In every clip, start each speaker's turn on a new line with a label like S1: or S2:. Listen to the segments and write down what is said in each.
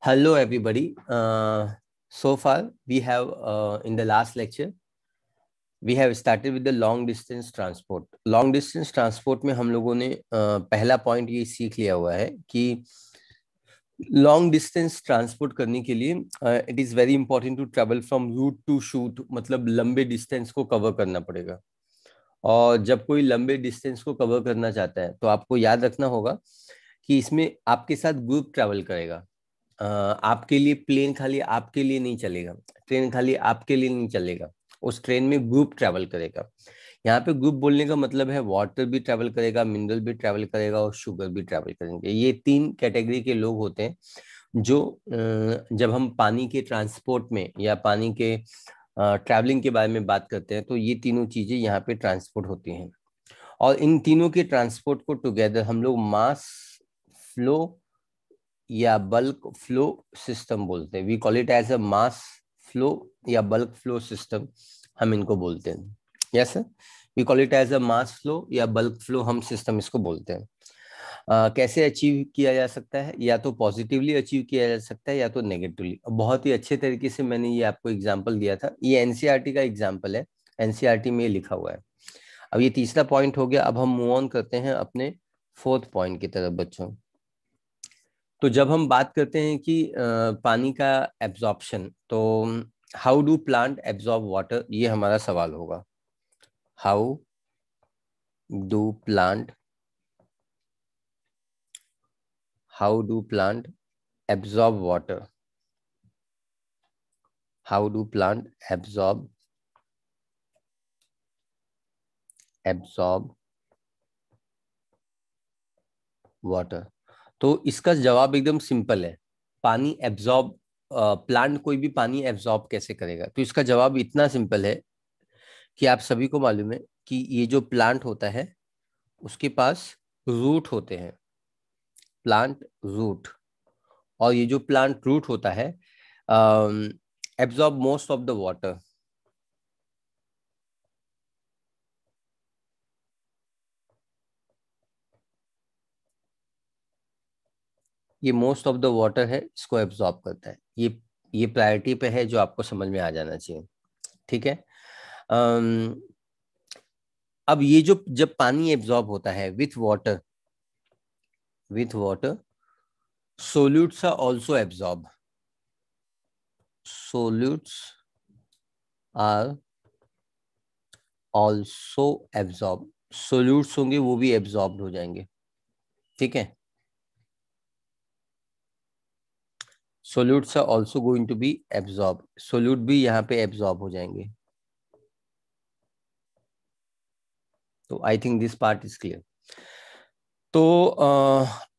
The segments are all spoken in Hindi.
S1: Hello, everybody. So far, we have in the last lecture, we have started with the long distance transport. Long distance transport में हम लोगों ने पहला पॉइंट ये सीख लिया हुआ है कि लॉन्ग डिस्टेंस ट्रांसपोर्ट करने के लिए it is very important to travel from root to shoot, मतलब लंबे डिस्टेंस को कवर करना पड़ेगा। और जब कोई लंबे डिस्टेंस को कवर करना चाहता है तो आपको याद रखना होगा कि इसमें आपके साथ ग्रुप ट्रैवल करेगा। आपके लिए प्लेन खाली आपके लिए नहीं चलेगा, ट्रेन खाली आपके लिए नहीं चलेगा, उस ट्रेन में ग्रुप ट्रैवल करेगा। यहाँ पे ग्रुप बोलने का मतलब है वाटर भी ट्रैवल करेगा, मिनरल भी ट्रैवल करेगा और शुगर भी ट्रैवल करेंगे। ये तीन कैटेगरी के लोग होते हैं जो जब हम पानी के ट्रांसपोर्ट में या पानी के ट्रैवलिंग के बारे में बात करते हैं तो ये तीनों चीजें यहाँ पे ट्रांसपोर्ट होती हैं। और इन तीनों के ट्रांसपोर्ट को टुगेदर हम लोग मास फ्लो या बल्क फ्लो सिस्टम बोलते हैं। We call it as a mass flow या बल्क फ्लो सिस्टम, हम इनको बोलते हैं। Yes sir, we call it as a mass flow या बल्क फ्लो, हम सिस्टम इसको बोलते हैं। कैसे अचीव किया जा सकता है? या तो पॉजिटिवली अचीव किया जा सकता है या तो नेगेटिवली। बहुत ही अच्छे तरीके से मैंने ये आपको एग्जांपल दिया था, ये एनसीईआरटी का एग्जांपल है, एनसीईआरटी में ये लिखा हुआ है। अब ये तीसरा पॉइंट हो गया। अब हम मूव ऑन करते हैं अपने फोर्थ पॉइंट की तरफ बच्चों। तो जब हम बात करते हैं कि पानी का एब्जॉर्प्शन, तो how do plant absorb water, ये हमारा सवाल होगा। How do plant absorb water? How do plant absorb water? तो इसका जवाब एकदम सिंपल है। पानी एब्जॉर्ब, प्लांट कोई भी पानी एब्जॉर्ब कैसे करेगा? तो इसका जवाब इतना सिंपल है कि आप सभी को मालूम है कि ये जो प्लांट होता है उसके पास रूट होते हैं, प्लांट रूट। और ये जो प्लांट रूट होता है absorb most of the water. ये मोस्ट ऑफ द वाटर है, इसको एब्जॉर्ब करता है। ये प्रायोरिटी पे है, जो आपको समझ में आ जाना चाहिए। ठीक है। अब ये जो जब पानी एब्जॉर्ब होता है with water solutes are also absorb. Solutes are also absorb. Solutes होंगे वो भी एब्जॉर्ब हो जाएंगे। ठीक है, solutes are also going to be absorb. Solute भी यहाँ पे एब्जॉर्ब हो जाएंगे। तो I think this part is clear. तो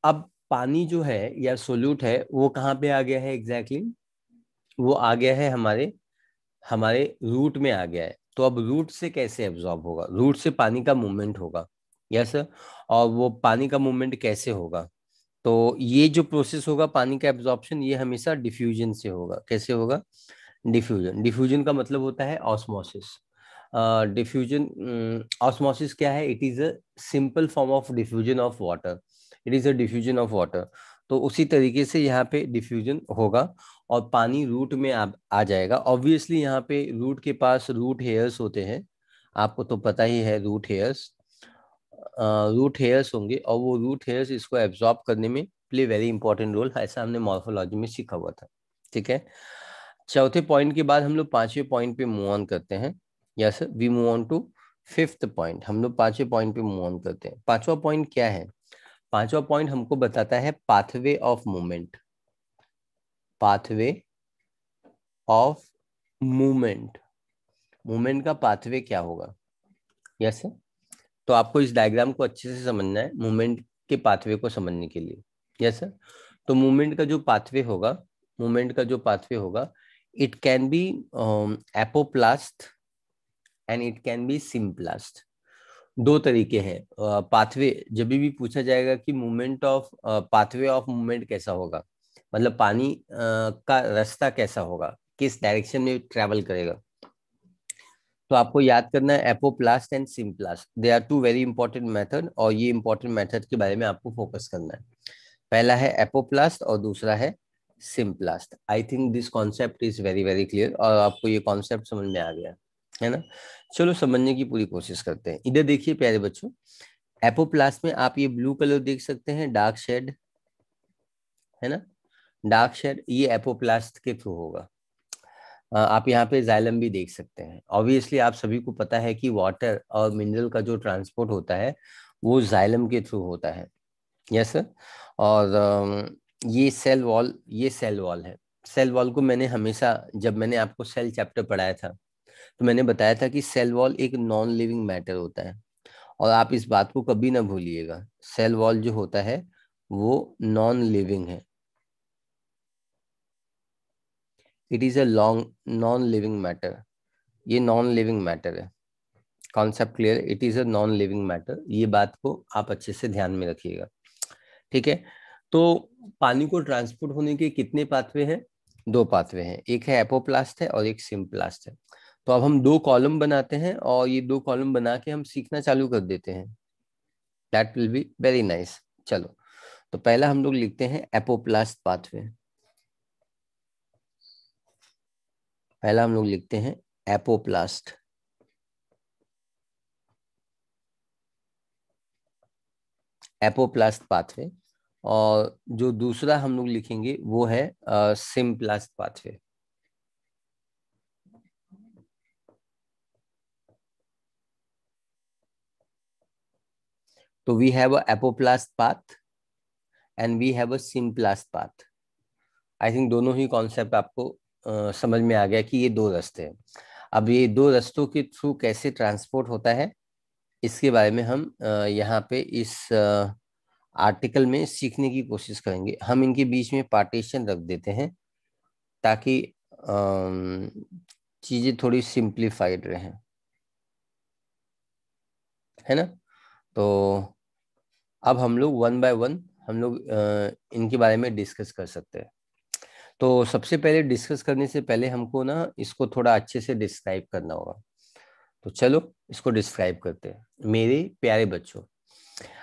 S1: अब पानी जो है या सोल्यूट है वो कहाँ पे आ गया है एग्जैक्टली वो आ गया है हमारे हमारे रूट में आ गया है। तो अब रूट से कैसे एब्जॉर्ब होगा? रूट से पानी का मूवमेंट होगा। यस। और वो पानी का मूवमेंट कैसे होगा? तो ये जो प्रोसेस होगा पानी का एब्जॉर्प्शन, ये हमेशा डिफ्यूजन से होगा। कैसे होगा? डिफ्यूजन का मतलब होता है ऑस्मोसिस। डिफ्यूजन, ऑस्मोसिस क्या है? It is a simple form of diffusion of water. It is a diffusion of water. तो उसी तरीके से यहाँ पे डिफ्यूजन होगा और पानी रूट में आ जाएगा। ऑब्वियसली यहाँ पे रूट के पास रूट हेयर्स होते हैं, आपको तो पता ही है। रूट हेयर्स होंगे और वो रूट हेयर्स इसको एब्जॉर्ब करने में प्ले वेरी इंपॉर्टेंट रोल, ऐसा हमने मॉर्फोलॉजी में सीखा हुआ था। ठीक है। चौथे पॉइंट के बाद हम लोग पांचवें पॉइंट पे मूव ऑन करते हैं। Yes, we move on to fifth point. हम लोग पांचवें पॉइंट पे मूव ऑन करते हैं। पांचवा पॉइंट क्या है? पांचवा पॉइंट हमको बताता है pathway of movement. Pathway of movement, movement का पाथवे क्या होगा? Yes sir. तो आपको इस डायग्राम को अच्छे से समझना है मूवमेंट के पाथवे को समझने के लिए। Yes sir. तो मूवमेंट का जो पाथवे होगा, it can be apoplast and it can be symplast. दो तरीके हैं पाथवे। जब भी पूछा जाएगा कि movement of pathway of movement कैसा होगा, मतलब पानी का रास्ता कैसा होगा, किस डायरेक्शन में ट्रेवल करेगा, तो आपको याद करना है apoplast and symplast. They are two very important method और ये इंपॉर्टेंट मेथड के बारे में आपको फोकस करना है। पहला है एपोप्लास्ट और दूसरा है symplast. I think this concept is very very clear, और आपको ये कॉन्सेप्ट समझ में आ गया है ना। चलो समझने की पूरी कोशिश करते हैं। इधर देखिए प्यारे बच्चों, एपोप्लास्ट में आप ये ब्लू कलर देख सकते हैं, डार्क शेड है ना, डार्क शेड, ये एपोप्लास्ट के थ्रू होगा। आप यहाँ पे जाइलम भी देख सकते हैं। ऑब्वियसली आप सभी को पता है कि वाटर और मिनरल का जो ट्रांसपोर्ट होता है वो जाइलम के थ्रू होता है। Yes sir. और ये सेल वॉल, ये सेल वॉल है। सेल वॉल को मैंने हमेशा, जब मैंने आपको सेल चैप्टर पढ़ाया था तो मैंने बताया था कि सेल वॉल एक नॉन लिविंग मैटर होता है, और आप इस बात को कभी ना भूलिएगा, सेल वॉल जो होता है वो नॉन लिविंग है। It is a long non living matter, ये नॉन लिविंग मैटर है। Concept clear, it is a non living matter, ये बात को आप अच्छे से ध्यान में रखिएगा। ठीक है। तो पानी को ट्रांसपोर्ट होने के कितने पाथवे हैं? दो पाथवे हैं, एक है एपोप्लास्ट है और एक सिम्प्लास्ट है। तो अब हम दो कॉलम बनाते हैं, और ये दो कॉलम बना के हम सीखना चालू कर देते हैं। That will be very nice. चलो, तो पहला हम लोग लिखते हैं एपोप्लास्ट पाथवे। पहला हम लोग लिखते हैं एपोप्लास्ट। Apoplast pathway. और जो दूसरा हम लोग लिखेंगे वो है सिम्प्लास्ट पाथवे। तो we have a apoplast path and we have a symplast path. I think दोनों ही कॉन्सेप्ट आपको समझ में आ गया कि ये दो रास्ते हैं। अब ये दो रास्तों के थ्रू कैसे ट्रांसपोर्ट होता है, इसके बारे में हम यहाँ पे इस आर्टिकल में सीखने की कोशिश करेंगे। हम इनके बीच में पार्टीशन रख देते हैं ताकि चीजें थोड़ी सिंप्लीफाइड रहें, है ना। तो अब हम लोग वन बाय वन हम लोग इनके बारे में डिस्कस कर सकते हैं। तो सबसे पहले डिस्कस करने से पहले हमको ना इसको थोड़ा अच्छे से डिस्क्राइब करना होगा। तो चलो इसको डिस्क्राइब करते हैं। मेरे प्यारे बच्चों,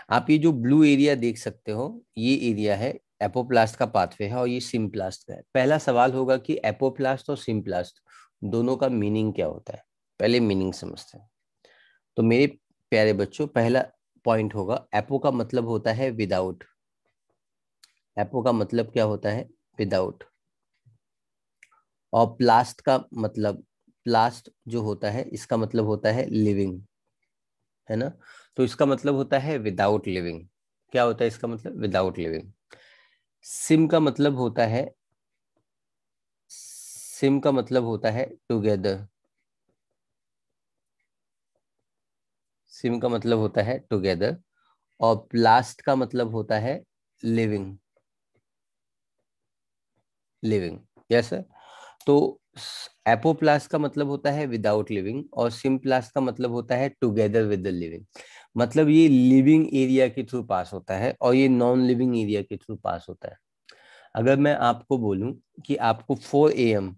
S1: आप ये जो ब्लू एरिया देख सकते हो, ये एरिया है एपोप्लास्ट का पाथवे है, और ये सिम्प्लास्ट का है। पहला सवाल होगा कि एपोप्लास्ट और सिम्प्लास्ट दोनों का मीनिंग क्या होता है। पहले मीनिंग समझते हैं। तो मेरे प्यारे बच्चों, पहला पॉइंट होगा, एपो का मतलब होता है विदाउट। एपो का मतलब क्या होता है? विदाउट। और प्लास्ट का मतलब, प्लास्ट जो होता है इसका मतलब होता है लिविंग, है ना। तो इसका मतलब होता है विदाउट लिविंग। क्या होता है इसका मतलब? Without leaving. सिम का मतलब होता है, सिम का मतलब होता है टुगेदर। सिम का मतलब होता है टुगेदर। और प्लास्ट का मतलब होता है लिविंग। Living, yes sir. तो एपोप्लास्ट का मतलब होता है विदाउट लिविंग, और सिम्प्लास्ट का मतलब होता है टुगेदर विद द लिविंग। मतलब ये लिविंग एरिया के थ्रू पास होता है और ये नॉन लिविंग एरिया के थ्रू पास होता है। अगर मैं आपको बोलूं कि आपको 4 AM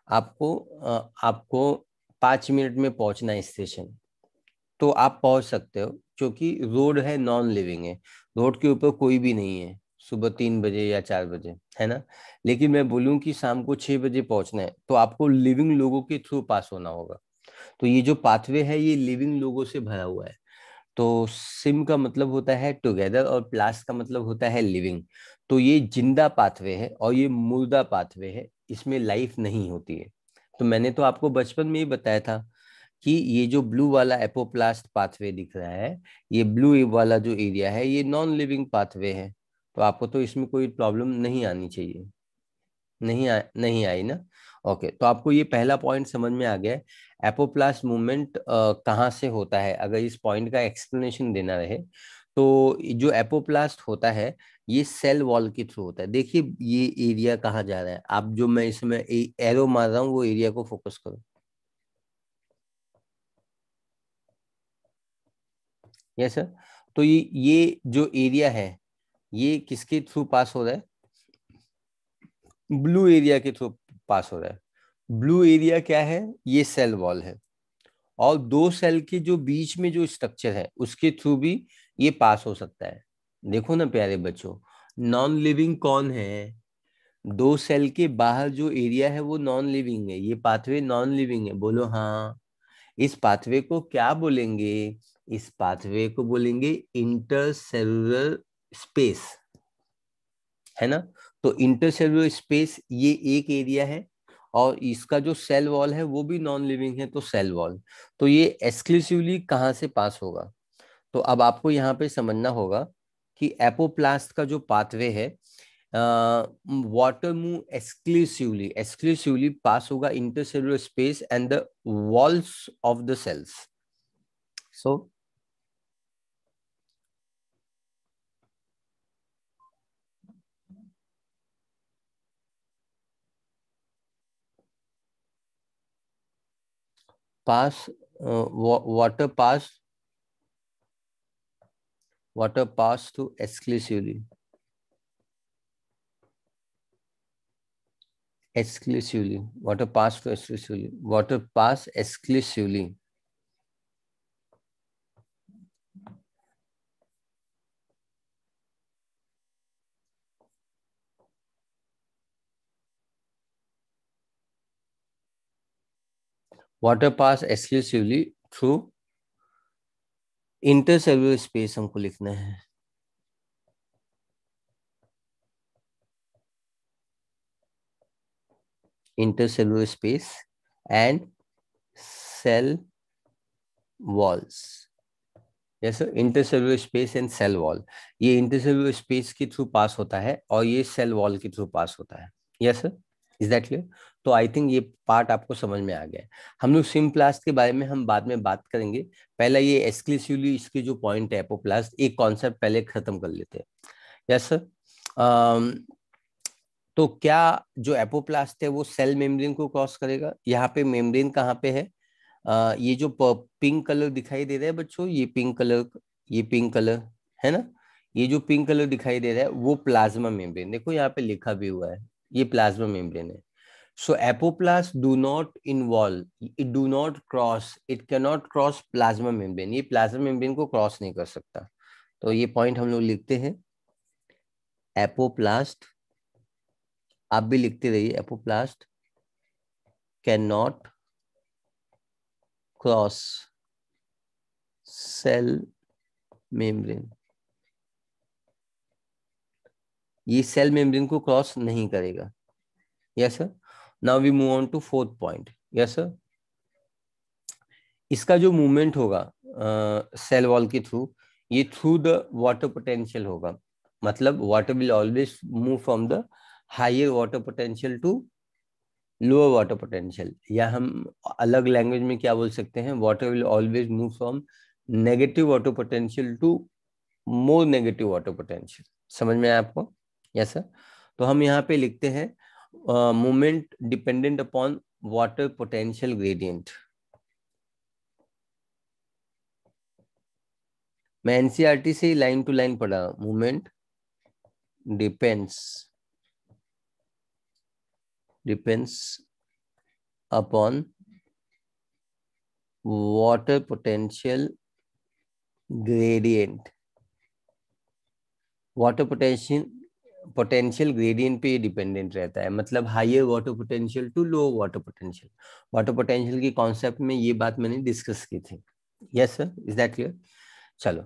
S1: आपको 5 मिनट में पहुंचना है स्टेशन, तो आप पहुंच सकते हो, क्योंकि रोड है, नॉन लिविंग है, रोड के ऊपर कोई भी नहीं है, सुबह 3 बजे या 4 बजे, है ना। लेकिन मैं बोलूं कि शाम को 6 बजे पहुंचना है, तो आपको लिविंग लोगों के थ्रू पास होना होगा। तो ये जो पाथवे है ये लिविंग लोगों से भरा हुआ है। तो सिम का मतलब होता है टुगेदर और प्लास का मतलब होता है लिविंग। तो ये जिंदा पाथवे है और ये मुर्दा पाथवे है, इसमें लाइफ नहीं होती है। तो मैंने तो आपको बचपन में ही बताया था कि ये जो ब्लू वाला एपोप्लास्ट पाथवे दिख रहा है, ये ब्लू वाला जो एरिया है ये नॉन लिविंग पाथवे है। तो आपको तो इसमें कोई प्रॉब्लम नहीं आनी चाहिए। नहीं आई ना। ओके, तो आपको ये पहला पॉइंट समझ में आ गया है। एपोप्लास्ट मूवमेंट कहाँ से होता है, अगर इस पॉइंट का एक्सप्लेनेशन देना रहे तो जो एपोप्लास्ट होता है ये सेल वॉल के थ्रू होता है। देखिए ये एरिया कहाँ जा रहा है, आप जो मैं इसमें एरो मार रहा हूँ वो एरिया को फोकस करो। Yes sir. तो ये जो एरिया है ये किसके थ्रू पास हो रहा है? ब्लू एरिया के थ्रू पास हो रहा है। ब्लू एरिया क्या है? ये सेल वॉल है। और दो सेल के जो बीच में जो स्ट्रक्चर है उसके थ्रू भी ये पास हो सकता है। देखो ना प्यारे बच्चों, नॉन लिविंग कौन है? दो सेल के बाहर जो एरिया है वो नॉन लिविंग है, ये पाथवे नॉन लिविंग है, बोलो हाँ। इस पाथवे को क्या बोलेंगे? इस पाथवे को बोलेंगे इंटरसेलुलर स्पेस, है ना। तो इंटरसेलुलर स्पेस ये एक एरिया है, और इसका जो सेल वॉल है वो भी नॉन लिविंग है, तो सेल वॉल। तो ये एक्सक्लूसिवली कहाँ से पास होगा? तो अब आपको यहाँ पे समझना होगा कि एपोप्लास्ट का जो पाथवे है, water move exclusively exclusively pass होगा intercellular space and the walls of the cells. So pass water pass to exclusively water pass to exclusively water pass exclusively water pass exclusively through intercellular space हमको लिखना है। Intercellular space and cell walls. Yes sir, intercellular space and cell wall. ये इंटरसेलुलर स्पेस के थ्रू पास होता है और ये सेल वॉल के थ्रू पास होता है। Yes sir, is that clear? तो आई थिंक ये पार्ट आपको समझ में आ गया है। हम लोग सिम्प्लास्ट के बारे में हम बाद में बात करेंगे। पहला ये एक्सक्लूसिवली इसके जो पॉइंट है एपोप्लास्ट, एक कॉन्सेप्ट पहले खत्म कर लेते हैं। Yes sir. तो क्या जो एपोप्लास्ट है वो सेल मेम्ब्रेन को क्रॉस करेगा? यहाँ पे मेम्ब्रेन कहाँ पे है? ये जो पिंक कलर दिखाई दे रहा है बच्चों, ये पिंक कलर, ये पिंक कलर है ना, ये जो पिंक कलर दिखाई दे रहा है वो प्लाज्मा मेम्ब्रेन, देखो यहाँ पे लिखा भी हुआ है, ये प्लाज्मा मेम्ब्रेन है। So apoplast do not involve, it do not cross, it can not cross plasma membrane, ये प्लाज्मा मेम्ब्रेन को क्रॉस नहीं कर सकता। तो ये पॉइंट हम लोग लिखते हैं। एपोप्लास्ट, आप भी लिखते रहिए, apoplast can not cross cell membrane, ये सेल मेम्ब्रेन को क्रॉस नहीं करेगा। Yes sir. Now we move on to fourth point. Yes sir. इसका जो मूवमेंट होगा सेल वॉल के थ्रू, ये थ्रू द वाटर पोटेंशियल होगा। मतलब water will always move from the higher water potential to lower water potential, या हम अलग लैंग्वेज में क्या बोल सकते हैं, water will always move from negative water potential to more negative water potential. समझ में आया आपको? Yes sir. तो हम यहाँ पे लिखते हैं movement dependent upon water potential gradient. मैं एनसीईआरटी से लाइन टू लाइन पढ़ा, movement depends upon water potential gradient. Water potential gradient पे ये डिपेंडेंट रहता है, मतलब higher water potential to low water potential. Water potential के कॉन्सेप्ट में ये बात मैंने डिस्कस की थी। Yes sir, is that clear? चलो,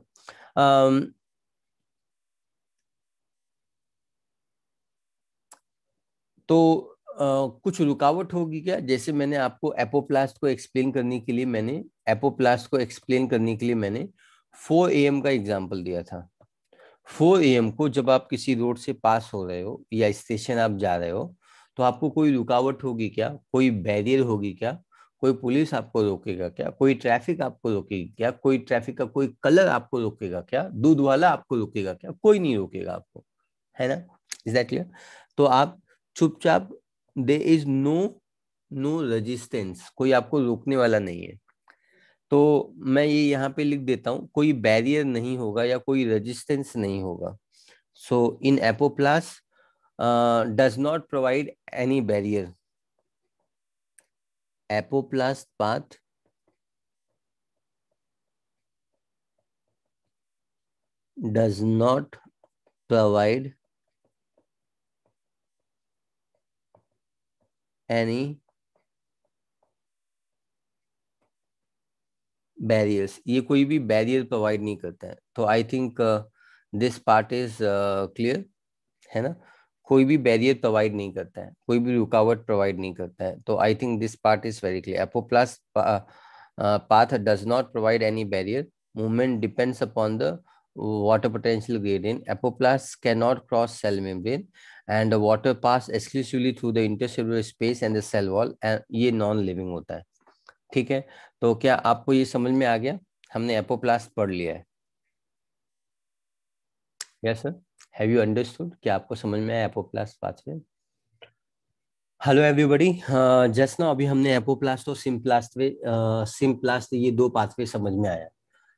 S1: तो कुछ रुकावट होगी क्या? जैसे मैंने आपको एपोप्लास्ट को एक्सप्लेन करने के लिए मैंने 4 AM का एग्जांपल दिया था। 4 AM को जब आप किसी रोड से पास हो रहे हो या स्टेशन आप जा रहे हो, तो आपको कोई रुकावट होगी क्या? कोई बैरियर होगी क्या? कोई पुलिस आपको रोकेगा क्या? कोई ट्रैफिक आपको रोकेगी क्या? कोई ट्रैफिक का कोई कलर आपको रोकेगा क्या? दूध वाला आपको रोकेगा क्या? कोई नहीं रोकेगा आपको, है ना। Is that clear? तो आप चुपचाप, देयर इज नो रेजिस्टेंस, कोई आपको रोकने वाला नहीं है। तो मैं ये यहाँ पे लिख देता हूँ, कोई बैरियर नहीं होगा या कोई रेजिस्टेंस नहीं होगा। So in apoplast does not provide any barrier. Apoplast path does not provide any barriers, ये कोई भी बैरियर प्रोवाइड नहीं करता है। तो I think this part is clear, है ना। कोई भी बैरियर प्रोवाइड नहीं करता है, कोई भी रुकावट प्रोवाइड नहीं करता है। तो I think this part is very clear. Apoplast path does not provide any barrier. Movement depends upon the water potential gradient. Apoplasts cannot cross cell membrane and the water pass exclusively through the intercellular space and the cell wall, and ये नॉन लिविंग होता है। ठीक है, तो क्या आपको ये समझ में आ गया? हमने एपोप्लास्ट पढ़ लिया है। Yes sir, have you understood? क्या आपको समझ में आया apoplast pathway? Hello everybody, just ना अभी हमने एपोप्लास्ट और सिम्प्लास्ट ये दो पाथवे समझ में आया।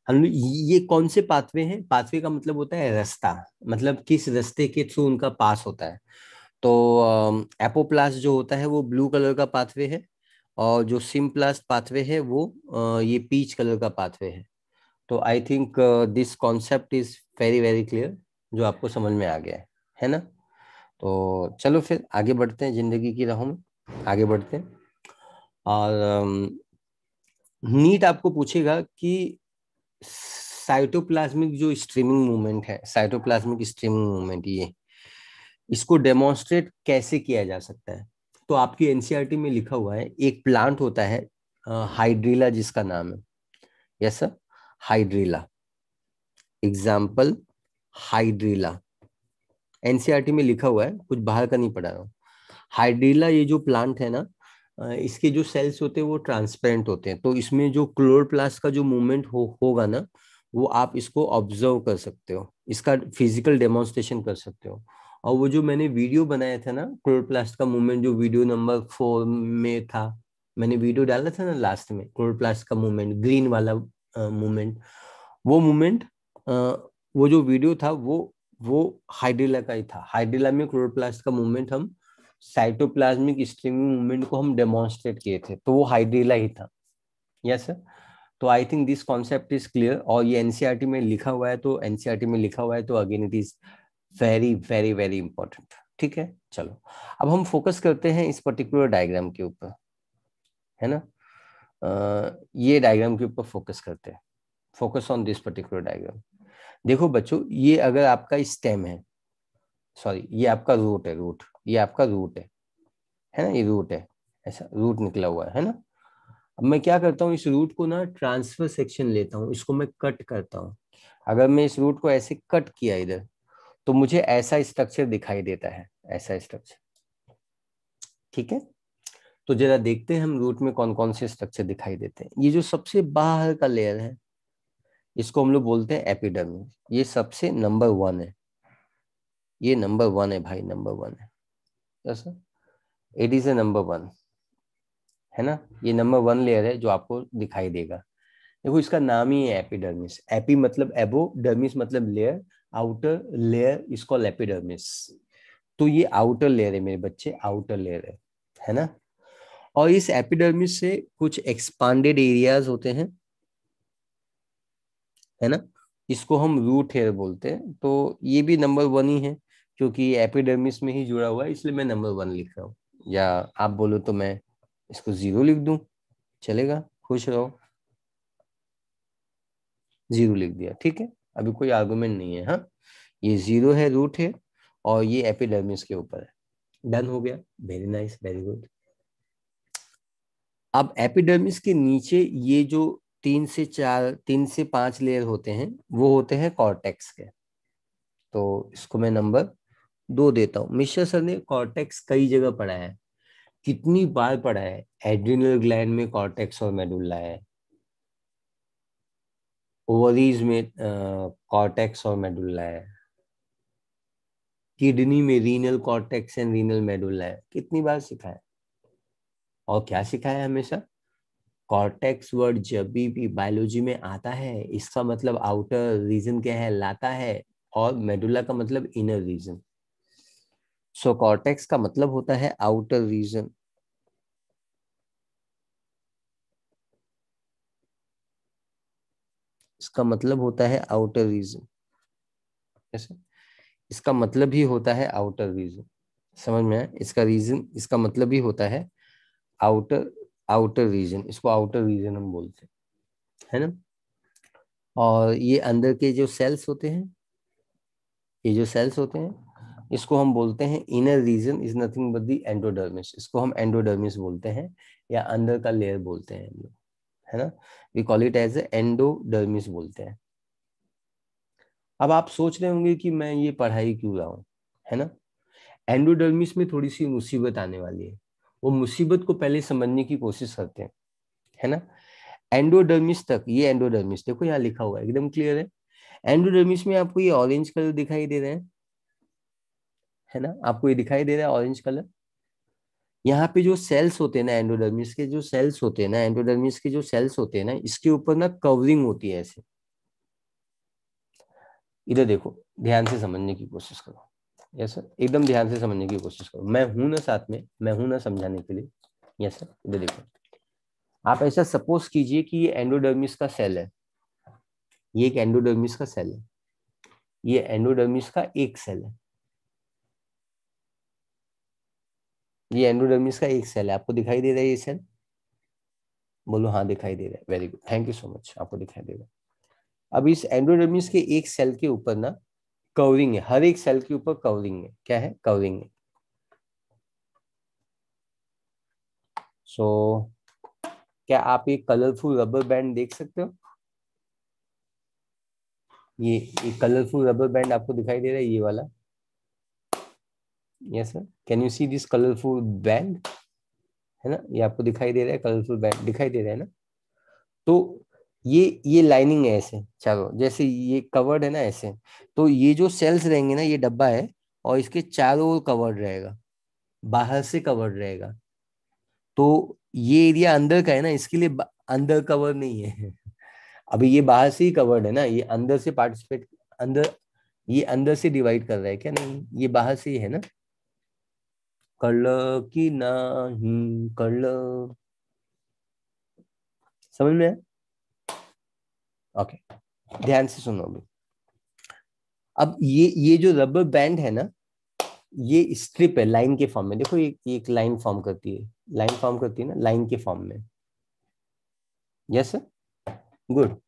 S1: हम ये कौन से पाथवे हैं? पाथवे का मतलब होता है रास्ता, मतलब किस रास्ते के थ्रू उनका पास होता है। तो एपोप्लास्ट जो होता है वो ब्लू कलर का पाथवे है, और जो सिम्प्लास्ट पाथवे है वो ये पीच कलर का पाथवे है। तो I think this concept is very very clear, जो आपको समझ में आ गया है ना। तो चलो फिर आगे बढ़ते हैं, जिंदगी की राहों में आगे बढ़ते हैं। और नीट आपको पूछेगा कि साइटोप्लाज्मिक जो स्ट्रीमिंग मूवमेंट है, साइटोप्लाज्मिक स्ट्रीमिंग मूवमेंट, ये इसको डेमोन्स्ट्रेट कैसे किया जा सकता है? तो आपकी एनसीईआरटी में लिखा हुआ है, एक प्लांट होता है हाइड्रीला, जिसका नाम है, yes sir, hydrilla. Example hydrilla, NCERT में लिखा हुआ है, कुछ बाहर का नहीं पढ़ा रहा हूँ। हाइड्रीला ये जो प्लांट है ना, इसके जो सेल्स होते हैं वो ट्रांसपेरेंट होते हैं। तो इसमें जो क्लोरोप्लास्ट का जो मूवमेंट होगा ना, वो आप इसको ऑब्जर्व कर सकते हो, इसका फिजिकल डेमोन्स्ट्रेशन कर सकते हो। और वो जो मैंने वीडियो बनाया था ना क्लोरोप्लास्ट का मूवमेंट, जो वीडियो नंबर 4 में था, मैंने वीडियो डाला था ना लास्ट में, क्लोरोप्लास्ट का मूवमेंट, ग्रीन वाला मूवमेंट, वो मूवमेंट, वो जो वीडियो था वो हाइड्रीला का ही था। हाइड्रीला में क्लोरोप्लास्ट का मूवमेंट हम साइटोप्लाज्मिक स्ट्रीमिंग मूवमेंट को हम डेमोन्स्ट्रेट किए थे, तो वो हाइड्रीला ही था। यस सर, तो I think this concept is clear, और ये एनसीईआरटी में लिखा हुआ है, तो एनसीईआरटी में लिखा हुआ है तो again it is very very very important. ठीक है, चलो अब हम फोकस करते हैं इस पर्टिकुलर डायग्राम के ऊपर, है ना। ये डायग्राम के ऊपर फोकस करते हैं, focus on this particular diagram. देखो बच्चों, ये अगर आपका स्टेम है, सॉरी ये आपका रूट है, रूट, ये आपका रूट है ना, ये रूट है, ऐसा रूट निकला हुआ है ना। अब मैं क्या करता हूँ, इस रूट को ना ट्रांसफर सेक्शन लेता हूँ, इसको मैं कट करता हूँ। अगर मैं इस रूट को ऐसे कट किया इधर, तो मुझे ऐसा स्ट्रक्चर दिखाई देता है, ऐसा स्ट्रक्चर। ठीक है, तो जरा देखते हैं हम रूट में कौन कौन से स्ट्रक्चर दिखाई देते हैं। ये जो सबसे बाहर का लेयर है, इसको हम लोग बोलते हैं एपिडर्मिस, ये सबसे नंबर 1 है, ये नंबर 1 है भाई, नंबर 1 है। Yes, it is a number 1, है ना। ये नंबर 1 लेयर है जो आपको दिखाई देगा। देखो इसका नाम ही है एपिडर्मिस, एपी मतलब एबो, डर्मिस मतलब layer, outer layer is called epidermis. तो ये आउटर लेयर है मेरे बच्चे, आउटर लेयर है ना। और इस एपिडर्मिस से कुछ एक्सपांडेड एरियाज होते हैं, है ना, इसको हम रूट हेयर बोलते हैं। तो ये भी नंबर 1 ही है, क्योंकि एपिडर्मिस में ही जुड़ा हुआ है, इसलिए मैं नंबर 1 लिख रहा हूँ। या आप बोलो तो मैं इसको 0 लिख दूं, चलेगा, खुश रहो, 0 लिख दिया, ठीक है, अभी कोई आर्गुमेंट नहीं है। हाँ, ये 0 है, रूट है, और ये एपिडर्मिस के ऊपर है। डन हो गया, वेरी नाइस, वेरी गुड। अब एपिडर्मिस के नीचे ये जो 3 से 5 लेयर होते हैं, वो होते हैं कॉर्टेक्स के। तो इसको मैं नंबर 2 देता हूँ। मिश्रा सर ने कॉर्टेक्स कई जगह पढ़ा है, कितनी बार पढ़ा है, एड्रिनल ग्लैंड में कॉर्टेक्स और मेडुल्ला है, ओवरीज में कॉर्टेक्स और मेडुल्ला है, किडनी में renal cortex and renal medulla है। कितनी बार सिखाया, और क्या सिखाया हमेशा? कॉर्टेक्स वर्ड जब भी बायोलॉजी में आता है, इसका मतलब आउटर रीजन क्या है, लाता है, और मेडुला का मतलब इनर रीजन। सो कॉर्टेक्स का मतलब होता है आउटर रीजन, इसका मतलब होता है आउटर रीजन, कैसे, इसका मतलब ही होता है आउटर रीजन। समझ में आया? इसका रीजन, इसका मतलब ही होता है आउटर आउटर रीजन, इसको आउटर रीजन हम बोलते हैं, है ना। और ये अंदर के जो सेल्स होते हैं, ये जो सेल्स होते हैं इसको हम बोलते हैं inner region is nothing but the endodermis, इसको हम एंडोडर्मिस बोलते हैं या अंदर का लेयर बोलते हैं हम लोग, है ना। We call it as endodermis बोलते हैं। अब आप सोच रहे होंगे कि मैं ये पढ़ाई क्यों रहा हूँ, है ना। एंडोडर्मिस में थोड़ी सी मुसीबत आने वाली है, वो मुसीबत को पहले समझने की कोशिश करते हैं, है ना। एंडोडर्मिस तक, ये एंडोडर्मिस देखो यहाँ लिखा हुआ है एकदम क्लियर है। एंडोडर्मिस में आपको ये ऑरेंज कलर दिखाई दे रहे हैं, है ना, आपको ये दिखाई दे रहा है ऑरेंज कलर। यहाँ पे जो सेल्स होते हैं ना, एंडोडर्मिस के जो सेल्स होते हैं ना, एंडोडर्मिस के जो सेल्स होते हैं ना, इसके ऊपर ना कवरिंग होती है ऐसे। इधर देखो, ध्यान से समझने की कोशिश करो, यस सर, एकदम ध्यान से समझने की कोशिश करो, मैं हूं ना साथ में, मैं हूं ना समझाने के लिए। यस सर, इधर देखो, आप ऐसा सपोज कीजिए कि ये एंडोडर्मिस का सेल है, ये एक एंडोडर्मिस का सेल है, ये एंडोडर्मिस का एक सेल है, ये एंडोडर्मिस का एक सेल है, आपको दिखाई दे रहा है ये सेल? बोलो हाँ दिखाई दे रहा है, very good, thank you so much, आपको दिखाई दे रहा है। अब इस एंडोडर्मिस के एक सेल के ऊपर ना कवरिंग है, हर एक सेल के ऊपर कवरिंग है, क्या है? कवरिंग है। सो क्या आप एक कलरफुल रबर बैंड देख सकते हो? ये कलरफुल रबर बैंड आपको दिखाई दे रहा है, ये वाला? Yes sir, can you see this colourful band? है ना, ये आपको दिखाई दे रहा है, कलरफुल बैंड दिखाई दे रहा है ना। तो ये लाइनिंग है ऐसे चारों, जैसे ये कवर्ड है ना ऐसे, तो ये जो सेल्स रहेंगे ना, ये डब्बा है और इसके चारों ओर कवर्ड रहेगा, बाहर से कवर्ड रहेगा। तो ये एरिया अंदर का है ना, इसके लिए अंदर कवर नहीं है। अभी ये बाहर से ही कवर्ड है ना, ये अंदर से पार्टिसिपेट, अंदर, ये अंदर से डिवाइड कर रहा है क्या? नहीं, ये बाहर से ही है ना। कर लो कि नहीं कर लो, समझ में? ओके, ध्यान से सुनो अभी। अब ये जो रबर बैंड है ना, ये स्ट्रिप है लाइन के फॉर्म में, देखो एक लाइन फॉर्म करती है, लाइन फॉर्म करती है ना लाइन के फॉर्म में। Yes sir, good.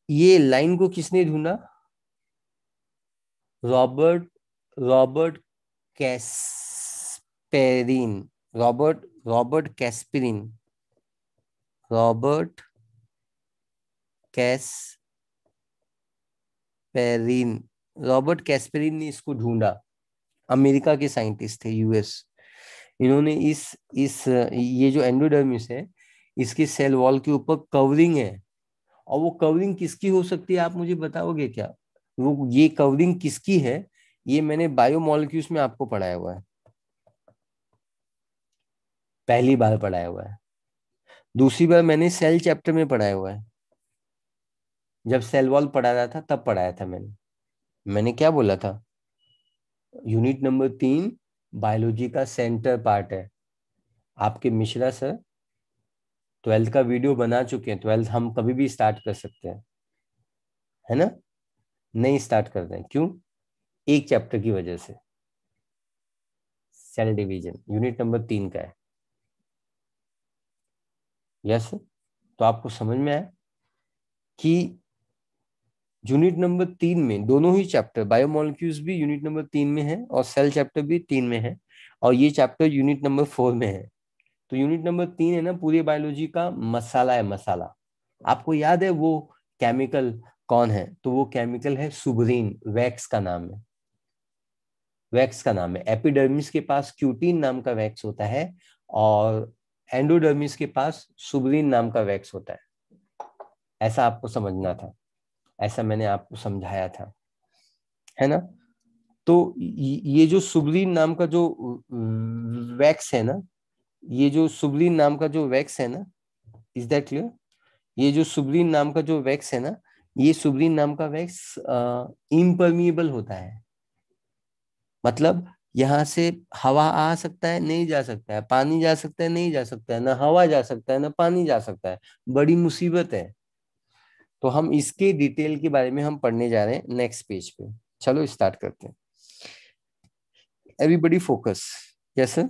S1: ये लाइन को किसने ढूंढा? Robert Robert Casparian, Robert Robert Casparian, Robert Casparian, Robert Casparian ने इसको ढूंढा। अमेरिका के साइंटिस्ट थे, यूएस। इन्होंने इस ये जो एंडोडर्मिस है, इसके सेल वॉल के ऊपर कवरिंग है। और वो कवरिंग किसकी हो सकती है, आप मुझे बताओगे क्या? वो ये कवरिंग किसकी है? ये मैंने बायोमोलिक्यूल्स में आपको पढ़ाया हुआ है, पहली बार पढ़ाया हुआ है। दूसरी बार मैंने सेल चैप्टर में पढ़ाया हुआ है, जब सेल वॉल पढ़ा रहा था तब पढ़ाया था मैंने। मैंने क्या बोला था? यूनिट नंबर 3 बायोलॉजी का सेंटर पार्ट है। आपके मिश्रा सर 12th का वीडियो बना चुके हैं, 12th हम कभी भी स्टार्ट कर सकते हैं, है ना। नहीं स्टार्ट कर रहे हैं, क्यों? एक चैप्टर की वजह से, सेल डिवीजन यूनिट नंबर 3 का है। यस, तो आपको समझ में आया कि यूनिट नंबर 3 में दोनों ही चैप्टर, बायोमोलिक्यूल्स भी यूनिट नंबर 3 में है और सेल चैप्टर भी 3 में है, और ये चैप्टर यूनिट नंबर 4 में है। तो यूनिट नंबर 3 है ना, पूरी बायोलॉजी का मसाला है, मसाला। आपको याद है वो केमिकल कौन है? तो वो केमिकल है सुबरीन, वैक्स का नाम है, वैक्स का नाम है। एपिडर्मिस के पास क्यूटीन नाम का वैक्स होता है और एंडोडर्मिस के पास सुबरीन नाम का वैक्स होता है। ऐसा आपको समझना था, ऐसा मैंने आपको समझाया था, है ना। तो ये जो सुबरीन नाम का जो वैक्स है ना, ये जो सुबरीन नाम का जो वैक्स है ना, इज दैट क्लियर? ये जो सुबरीन नाम का जो वैक्स है ना, ये सुबरीन नाम का वैक्स इम्परमिएबल होता है। मतलब यहाँ से हवा आ सकता है, नहीं जा सकता है, पानी जा सकता है, नहीं जा सकता है, ना हवा जा सकता है ना पानी जा सकता है, बड़ी मुसीबत है। तो हम इसके डिटेल के बारे में हम पढ़ने जा रहे हैं नेक्स्ट पेज पे। चलो स्टार्ट करते हैं, एवरीबॉडी फोकस। Yes sir.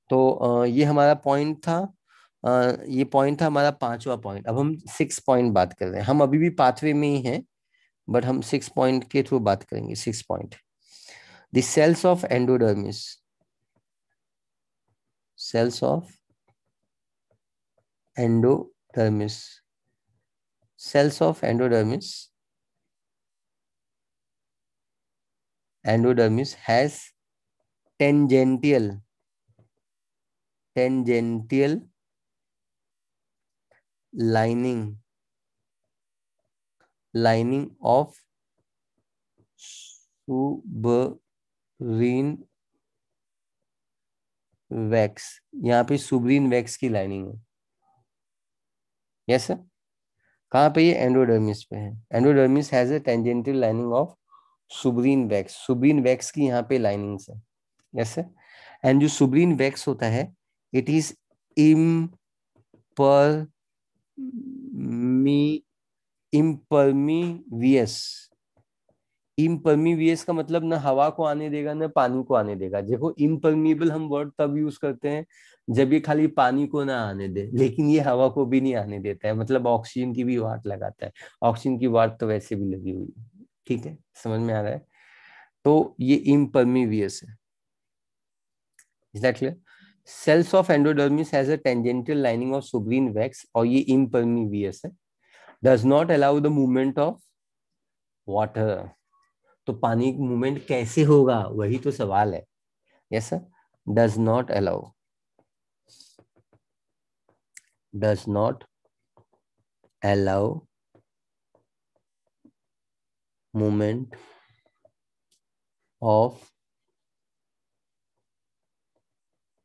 S1: तो ये हमारा पॉइंट था। ये पॉइंट था हमारा पांचवा पॉइंट। अब हम 6 पॉइंट बात कर रहे हैं। हम अभी भी पाथवे में ही हैं, बट हम 6 पॉइंट के थ्रू बात करेंगे। 6 point, the cells of endodermis, cells of endodermis, cells of endodermis, endodermis has tangential, tangential lining, lining of suberin wax. यहाँ पे सुबरीन वैक्स की लाइनिंग है। Yes sir. कहाँ पे? ये एंडोडर्मिस पे है। Endodermis has a tangential lining of suberin wax, suberin wax की यहाँ पे लाइनिंग्स है। Yes sir. एंड जो सुबरीन वैक्स होता है, इट इज इम्परमीवियस। इम्परमीवियस का मतलब ना हवा को आने देगा ना पानी को आने देगा। देखो, इम्परमीबल हम वर्ड तब यूज करते हैं जब ये खाली पानी को ना आने दे, लेकिन ये हवा को भी नहीं आने देता है, मतलब ऑक्सीजन की भी वाट लगाता है। ऑक्सीजन की वाट तो वैसे भी लगी हुई है। ठीक है, समझ में आ रहा है? तो ये इम्परमीवियस है। Is that clear? Cells of endodermis has a tangential lining of suberin wax, और ये इम्परमीवियस है। Does not allow the movement of water. तो पानी मूवमेंट कैसे होगा, वही तो सवाल है। Yes sir. Does not allow, does not allow movement of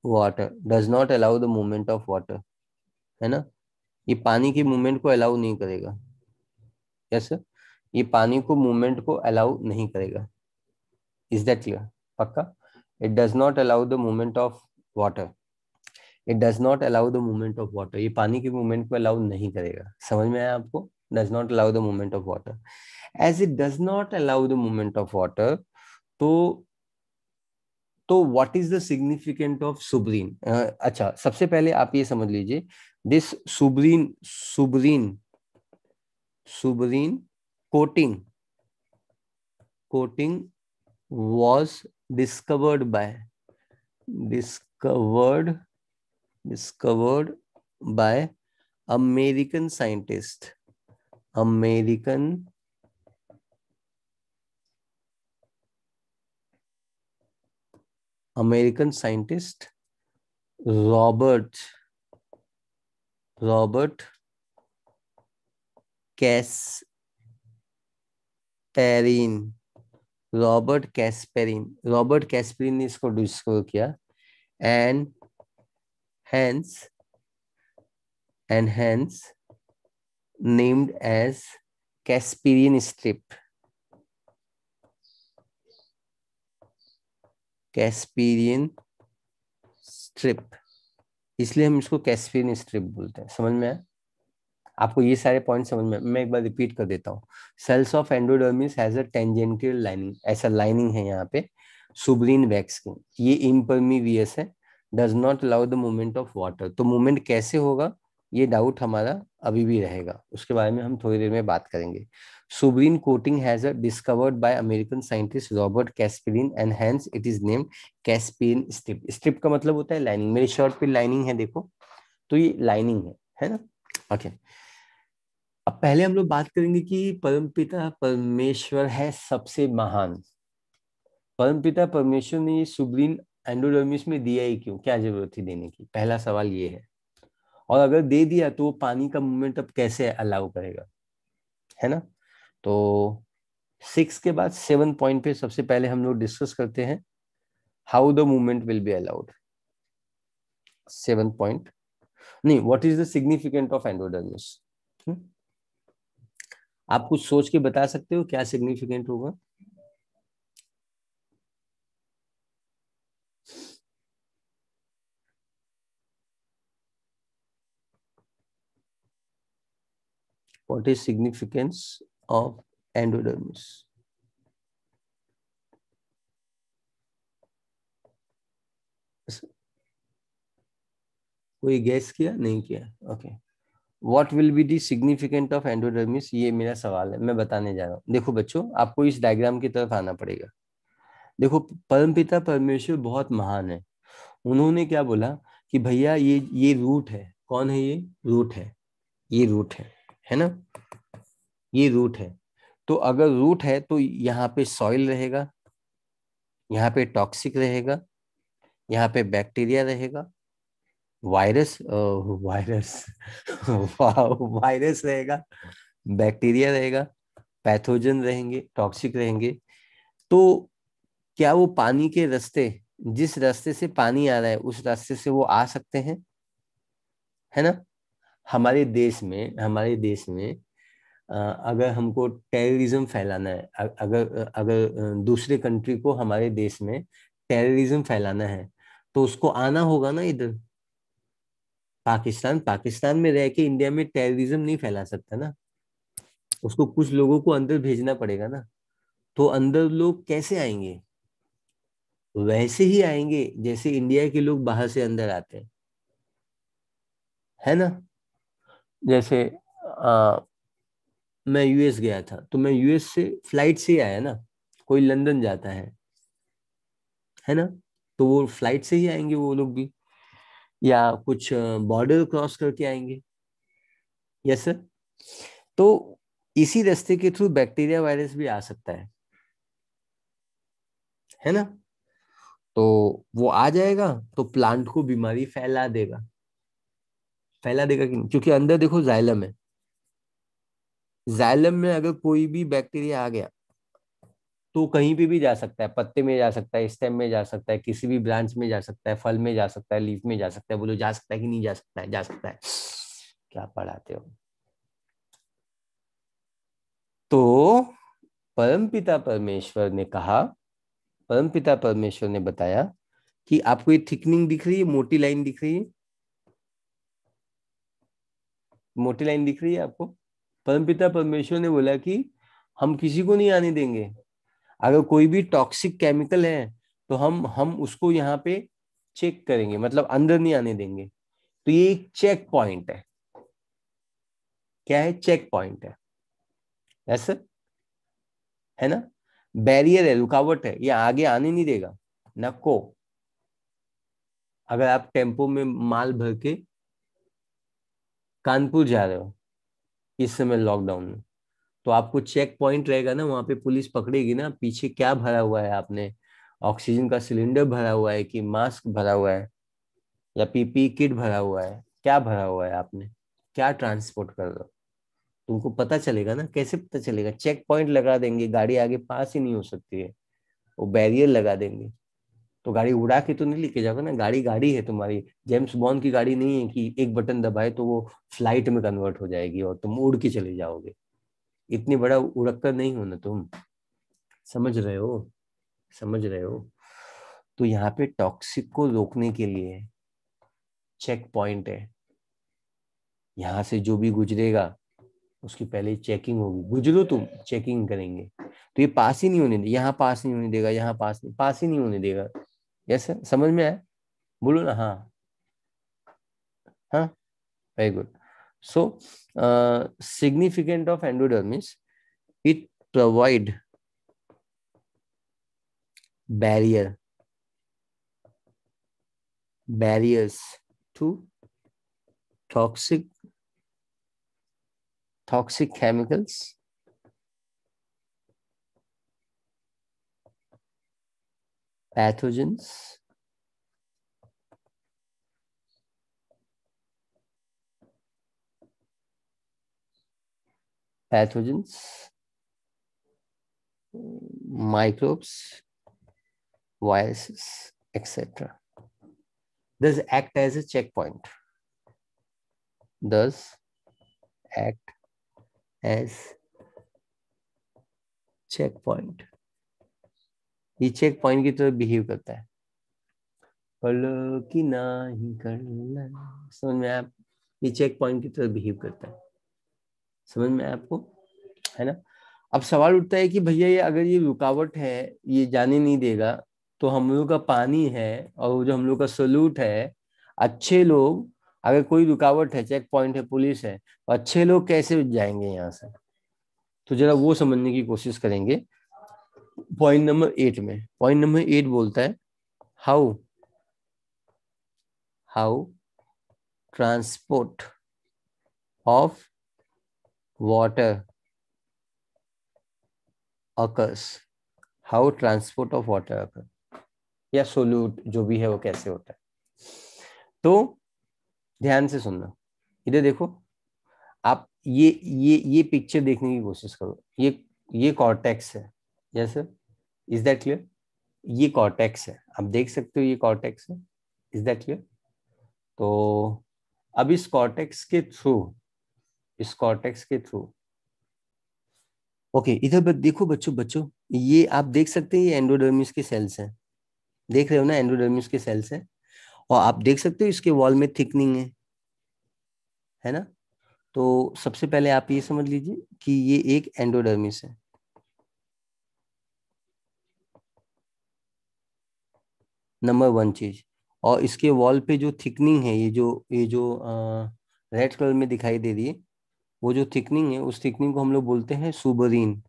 S1: water, does not allow the movement of water, है ना? ये पानी की मूवमेंट को अलाउ नहीं करेगा। Yes sir. ये पानी को मूवमेंट को अलाउ नहीं करेगा। Is that clear? पक्का? It does not allow the movement of water, it does not allow the movement of water. ये पानी की मूवमेंट को अलाउ नहीं करेगा। समझ में आया आपको? Does not allow the movement of water. As it does not allow the movement of water, तो what is the significant of suberin? अच्छा, सबसे पहले आप ये समझ लीजिए, this suberin, suberin coating, coating was discovered by, discovered discovered by American scientist, American American scientist Robert Casparian, Robert Casparian ने इसको डिस्कवर किया। And hence named as Casparian strip, Casparian strip. इसलिए हम इसको कैस्पेरियन स्ट्रिप बोलते हैं। समझ में आया आपको? ये सारे पॉइंट समझ में? मैं एक बार रिपीट कर देता हूँ। Cells of endodermis has a tangential lining, ऐसा लाइनिंग है यहाँ पे सुबरीन वैक्स की। ये इम्परमीवियस है, does not allow the movement of water. तो मूवमेंट कैसे होगा, ये डाउट हमारा अभी भी रहेगा, उसके बारे में हम थोड़ी देर में बात करेंगे। Suberin coating has a discovered by American scientist Robert Casparian and hence it is named Casparian strip. Strip का मतलब होता है लाइनिंग। मेरी शर्ट पे लाइनिंग है, देखो, तो ये लाइनिंग है ना? ओके। अब पहले हम लोग बात करेंगे कि परमपिता परमेश्वर है सबसे महान। परमपिता परमेश्वर ने ये सुब्रीन एंडोडर्मिस में दिया ही क्यों? क्या जरूरत थी देने की? पहला सवाल ये है। और अगर दे दिया तो वो पानी का मूवमेंट अब कैसे अलाउ करेगा, है ना? तो 6 के बाद 7 पॉइंट पे सबसे पहले हम लोग डिस्कस करते हैं how the movement will be allowed. 7 point नहीं, what is the significant of endodermis? आप कुछ सोच के बता सकते हो क्या सिग्निफिकेंट होगा? What is significance of endodermis? कोई गैस किया? नहीं किया। Okay, what will be the significant of endodermis, ये मेरा सवाल है, मैं बताने जा रहा हूँ। देखो बच्चों, आपको इस डायग्राम की तरफ आना पड़ेगा। देखो, परमपिता परमेश्वर बहुत महान है। उन्होंने क्या बोला कि भैया ये रूट है। कौन है ये? रूट है। ये रूट है ना? ये रूट है। तो अगर रूट है तो यहाँ पे सॉइल रहेगा, यहाँ पे टॉक्सिक रहेगा, यहाँ पे बैक्टीरिया रहेगा, वायरस वायरस वायरस रहेगा, बैक्टीरिया रहेगा, पैथोजन रहेंगे, टॉक्सिक रहेंगे। तो क्या वो पानी के रास्ते, जिस रास्ते से पानी आ रहा है उस रास्ते से वो आ सकते हैं? है ना? हमारे देश में अगर हमको टेररिज्म फैलाना है, अगर अगर दूसरे कंट्री को हमारे देश में टेररिज्म फैलाना है, तो उसको आना होगा ना इधर। पाकिस्तान पाकिस्तान में रह के इंडिया में टेररिज्म नहीं फैला सकता ना। उसको कुछ लोगों को अंदर भेजना पड़ेगा ना। तो अंदर लोग कैसे आएंगे? वैसे ही आएंगे जैसे इंडिया के लोग बाहर से अंदर आते हैं, है ना? जैसे मैं यूएस गया था, तो मैं यूएस से फ्लाइट से ही आया ना। कोई लंदन जाता है ना? तो वो फ्लाइट से ही आएंगे वो लोग भी, या कुछ बॉर्डर क्रॉस करके आएंगे। Yes sir. तो इसी रास्ते के थ्रू बैक्टीरिया वायरस भी आ सकता है ना? तो वो आ जाएगा तो प्लांट को बीमारी फैला देगा। फैला देगा कि नहीं? क्योंकि अंदर देखो जाइलम है। जाइलम में अगर कोई भी बैक्टीरिया आ गया तो कहीं पे भी जा सकता है, पत्ते में जा सकता है, स्टेम में जा सकता है, किसी भी ब्रांच में जा सकता है, फल में जा सकता है, लीफ में जा सकता है। बोलो जा सकता है कि नहीं जा सकता है? जा सकता है। क्या पढ़ाते हो? तो परमपिता परमेश्वर ने कहा, परमपिता परमेश्वर ने बताया कि आपको ये थिकनिंग दिख रही है, मोटी लाइन दिख रही है, मोटी लाइन दिख रही है आपको? परमपिता परमेश्वर ने बोला कि हम किसी को नहीं आने देंगे। अगर कोई भी टॉक्सिक केमिकल है तो हम उसको यहाँ पे चेक करेंगे, मतलब अंदर नहीं आने देंगे। तो ये एक चेक पॉइंट है। क्या है? चेक पॉइंट है। ऐसा है ना? बैरियर है, रुकावट है, ये आगे आने नहीं देगा। नको, अगर आप टेम्पो में माल भर के कानपुर जा रहे हो इस समय लॉकडाउन में, तो आपको चेक पॉइंट रहेगा ना, वहां पे पुलिस पकड़ेगी ना, पीछे क्या भरा हुआ है आपने, ऑक्सीजन का सिलेंडर भरा हुआ है कि मास्क भरा हुआ है, या पीपी किट भरा हुआ है, क्या भरा हुआ है आपने, क्या ट्रांसपोर्ट कर रहे हो? तुमको पता चलेगा ना। कैसे पता चलेगा? चेक पॉइंट लगा देंगे, गाड़ी आगे पास ही नहीं हो सकती है, वो बैरियर लगा देंगे। तो गाड़ी उड़ा के तो नहीं लेके जाओगे ना, गाड़ी गाड़ी है तुम्हारी। जेम्स बॉन्ड की गाड़ी नहीं है कि एक बटन दबाए तो वो फ्लाइट में कन्वर्ट हो जाएगी और तुम उड़ के चले जाओगे। इतनी बड़ा उड़क्कर नहीं हो ना तुम। समझ रहे हो? समझ रहे हो? तो यहाँ पे टॉक्सिक को रोकने के लिए चेक पॉइंट है। यहाँ से जो भी गुजरेगा उसकी पहले चेकिंग होगी। गुजरो तुम, चेकिंग करेंगे। तो ये पास ही नहीं होने दे, यहाँ पास नहीं होने देगा, यहाँ पास ही नहीं होने देगा। यस सर, समझ में आया? बोलो ना हाँ। हाँ, very good. So significant of endodermis, it provide barrier barriers to toxic chemicals, pathogens, microbes, viruses, etc. Does act as a checkpoint. Does act as checkpoint. ये चेक पॉइंट की तरह बिहेव करता है। कर कि नहीं करना, समझ में आप? ये चेक पॉइंट की तरह बिहेव करता है। समझ में आया आपको? है ना? अब सवाल उठता है कि भैया ये अगर ये रुकावट है, ये जाने नहीं देगा, तो हम लोग का पानी है और जो हम लोग का सोल्यूट है, अच्छे लोग अगर कोई रुकावट है, चेक पॉइंट है, पुलिस है, तो अच्छे लोग कैसे जाएंगे यहाँ से? तो जरा वो समझने की कोशिश करेंगे। पॉइंट नंबर 8 में, पॉइंट नंबर 8 बोलता है how how transport of water occurs, how transport of water occur, या सोल्यूट जो भी है वो कैसे होता है। तो ध्यान से सुनना, इधर देखो आप, ये पिक्चर देखने की कोशिश करो। ये कॉर्टेक्स है, जैसे, इज दैट क्लियर? ये कॉर्टेक्स है, आप देख सकते हो ये कॉर्टेक्स है। Is that clear? तो अब इस कॉर्टेक्स के थ्रू, इस कॉर्टेक्स के थ्रू, ओके इधर देखो बच्चों, बच्चों ये आप देख सकते हैं, ये एंडोडर्मिस के सेल्स हैं, देख रहे हो ना, एंडोडर्मिस के सेल्स हैं। और आप देख सकते हो इसके वॉल में थिकनिंग है ना? तो सबसे पहले आप ये समझ लीजिए कि ये एक एंडोडर्मिस है, नंबर 1 चीज। और इसके वॉल पे जो थिकनिंग है, ये जो रेड कलर में दिखाई दे रही है, वो जो थिकनिंग है, उस थिकनिंग को हम लोग बोलते हैं सुबरीन,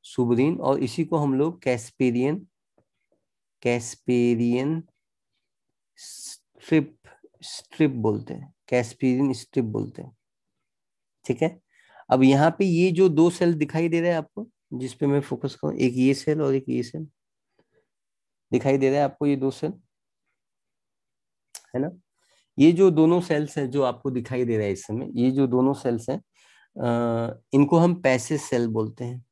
S1: सुबरीन। और इसी को हम लोग कैस्पेरियन, कैस्पेरियन स्ट्रिप, स्ट्रिप बोलते हैं, कैस्पेरियन स्ट्रिप बोलते हैं। ठीक है। अब यहाँ पे ये जो दो सेल दिखाई दे रहा है आपको, जिस पे मैं फोकस करूँ, एक ये सेल और एक ये सेल, दिखाई दे रहा है आपको ये दो सेल, है ना? ये जो दोनों सेल्स हैं जो आपको दिखाई दे रहा है इस समय, ये जो दोनों सेल्स हैं, इनको हम पैसिव सेल बोलते हैं।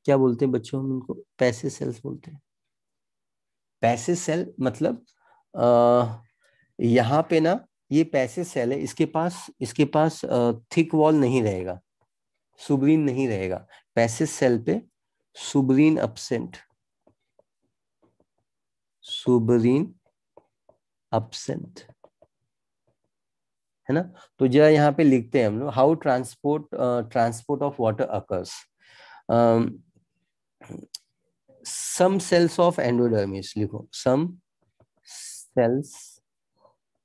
S1: क्या बोलते हैं बच्चों? हम इनको पैसिव सेल्स बोलते हैं। पैसिव सेल मतलब यहाँ पे ना, ये पैसिव सेल है, इसके पास थिक वॉल नहीं रहेगा, सुब्रीन नहीं रहेगा। पैसिव सेल पे सुब्रीन अपसेंट, सुब्रीन अपसेंट, है ना? तो जरा यहाँ पे लिखते हैं हम लोग, how transport, transport of water occurs. Some cells of endodermis लिखो, cells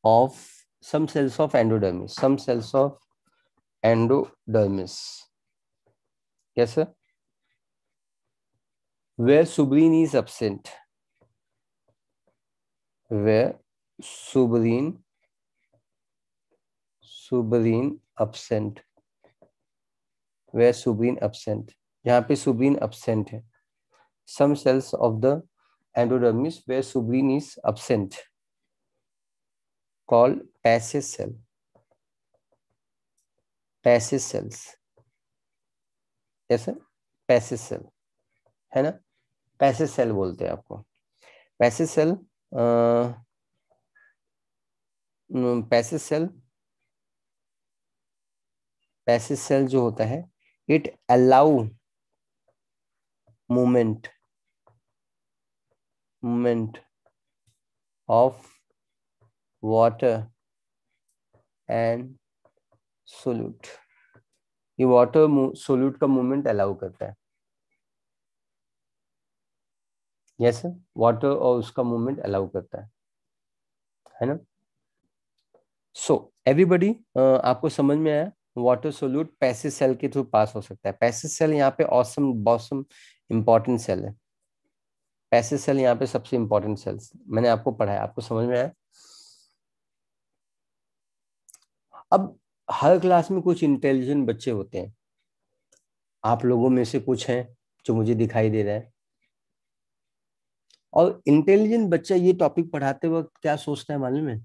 S1: of some cells of endodermis, some cells of endodermis, yes sir, where suberin is absent, where suberin absent, where suberin absent, यहाँ पे suberin absent है, some cells of the endodermis where suberin is absent, called passive cell, passive cells, yes sir, passive cell, है ना? पैसिव सेल बोलते हैं आपको। Passive cell, passive cell, passive cell जो होता है, it allow movement, movement of water and solute, ये वाटर सोल्यूट का मूवमेंट अलाउ करता है, यस सर, वाटर और उसका मूवमेंट अलाउ करता है ना? सो एवरीबॉडी, आपको समझ में आया? वाटर सोल्यूट पैसिव सेल के थ्रू पास हो सकता है। पैसिव सेल यहाँ पे ऑसम बॉसम इंपॉर्टेंट सेल है, पैसिव सेल यहाँ पे सबसे इंपॉर्टेंट सेल्स मैंने आपको पढ़ाया, आपको समझ में आया? अब हर क्लास में कुछ इंटेलिजेंट बच्चे होते हैं, आप लोगों में से कुछ हैं जो मुझे दिखाई दे रहा है। और इंटेलिजेंट बच्चा ये टॉपिक पढ़ाते वक्त क्या सोचता है मालूम है?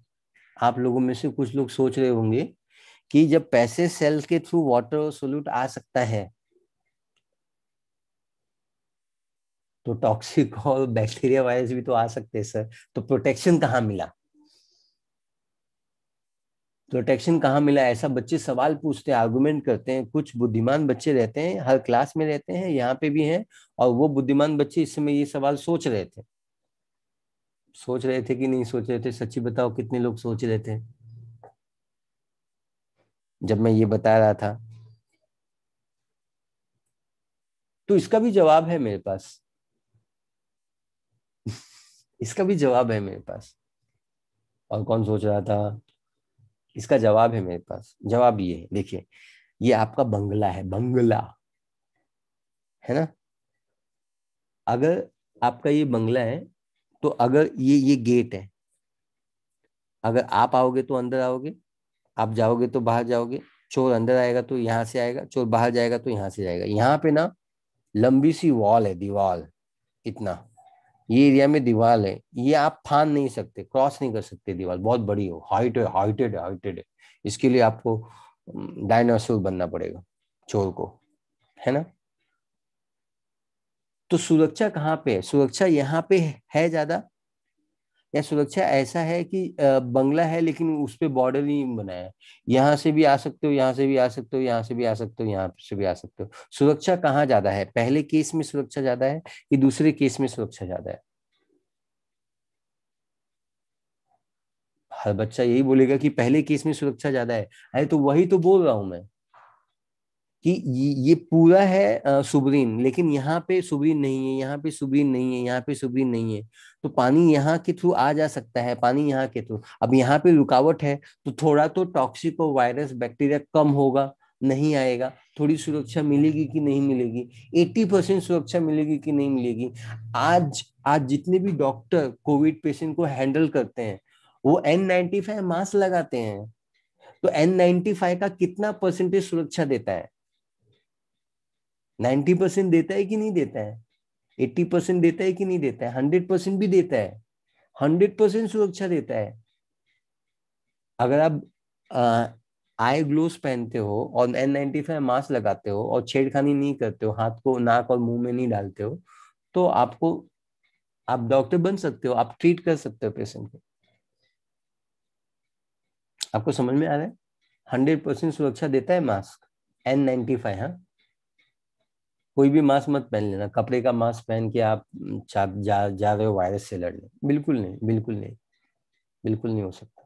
S1: आप लोगों में से कुछ लोग सोच रहे होंगे कि जब पैसे सेल्स के थ्रू वाटर सोल्यूट आ सकता है, तो टॉक्सिक और बैक्टीरिया वायरस भी तो आ सकते हैं सर, तो प्रोटेक्शन कहाँ मिला? प्रोटेक्शन कहाँ मिला? ऐसा बच्चे सवाल पूछते हैं, आर्गुमेंट करते हैं। कुछ बुद्धिमान बच्चे रहते हैं, हर क्लास में रहते हैं, यहाँ पे भी हैं। और वो बुद्धिमान बच्चे इस समय ये सवाल सोच रहे थे, सोच रहे थे कि नहीं सोच रहे थे? सच्ची बताओ, कितने लोग सोच रहे थे जब मैं ये बता रहा था? तो इसका भी जवाब है मेरे पास। इसका भी जवाब है मेरे पास। और कौन सोच रहा था? इसका जवाब है मेरे पास। जवाब ये है, देखिए, ये आपका बंगला है, बंगला, है ना। अगर आपका ये बंगला है, तो अगर ये गेट है, अगर आप आओगे तो अंदर आओगे, आप जाओगे तो बाहर जाओगे, चोर अंदर आएगा तो यहाँ से आएगा, चोर बाहर जाएगा तो यहाँ से जाएगा। यहाँ पे ना लंबी सी वॉल है, दीवार, इतना, ये एरिया में दीवार है, ये आप फान नहीं सकते, क्रॉस नहीं कर सकते, दीवार बहुत बड़ी हो, हाइटेड है। इसके लिए आपको डायनासोर बनना पड़ेगा, चोर को, है ना। तो सुरक्षा कहाँ पे है? सुरक्षा यहाँ पे है ज्यादा, या सुरक्षा ऐसा है कि बंगला है लेकिन उस पे बॉर्डर नहीं बनाया है, यहाँ से भी आ सकते हो, यहाँ से भी आ सकते हो, यहाँ से भी आ सकते हो, यहाँ से भी आ सकते हो। सुरक्षा कहाँ ज्यादा है? पहले केस में सुरक्षा ज्यादा है कि दूसरे केस में सुरक्षा ज्यादा है? हर बच्चा यही बोलेगा कि पहले केस में सुरक्षा ज्यादा है। अरे तो वही तो बोल रहा हूं मैं, कि ये पूरा है सुबरीन, लेकिन यहाँ पे सुबरीन नहीं है, यहाँ पे सुबरीन नहीं है, यहाँ पे सुबरीन नहीं है। तो पानी यहाँ के थ्रू आ जा सकता है, पानी यहाँ के थ्रू, अब यहाँ पे रुकावट है, तो थोड़ा तो टॉक्सिक और वायरस बैक्टीरिया कम होगा, नहीं आएगा। थोड़ी सुरक्षा मिलेगी कि नहीं मिलेगी? 80% सुरक्षा मिलेगी कि नहीं मिलेगी? आज आज जितने भी डॉक्टर कोविड पेशेंट को हैंडल करते हैं, वो N95 मास्क लगाते हैं। तो N95 का कितना परसेंटेज सुरक्षा देता है? 90% देता है कि नहीं देता है? 80% देता है कि नहीं देता है? 100% भी देता है, 100% सुरक्षा देता है। अगर आप आई ग्लोव्स पहनते हो और N95 मास्क लगाते हो और छेड़खानी नहीं करते हो, हाथ को नाक और मुंह में नहीं डालते हो, तो आप डॉक्टर बन सकते हो, आप ट्रीट कर सकते हो पेशेंट को। आपको समझ में आ रहा है? 100% सुरक्षा देता है मास्क, N95। हाँ, कोई भी मास्क मत पहन लेना, कपड़े का मास्क पहन के आप जा रहे हो वायरस से लड़ने, बिल्कुल नहीं, बिल्कुल नहीं, बिल्कुल नहीं हो सकता।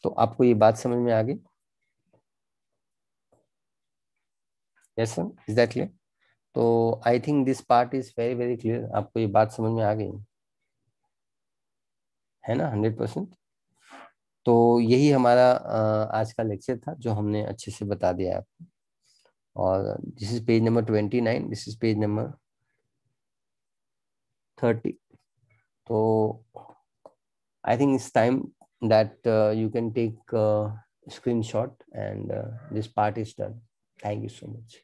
S1: तो आपको ये बात समझ में आ गई? Yes sir, is that clear? तो I think this part is very very clear. आपको ये बात समझ में आ गई है ना? 100%। तो यही हमारा आज का लेक्चर था, जो हमने अच्छे से बता दिया आपको। और this is page number 29, this is page number 30। तो I think it's time that you can take a screenshot, and this part is done. Thank you so much.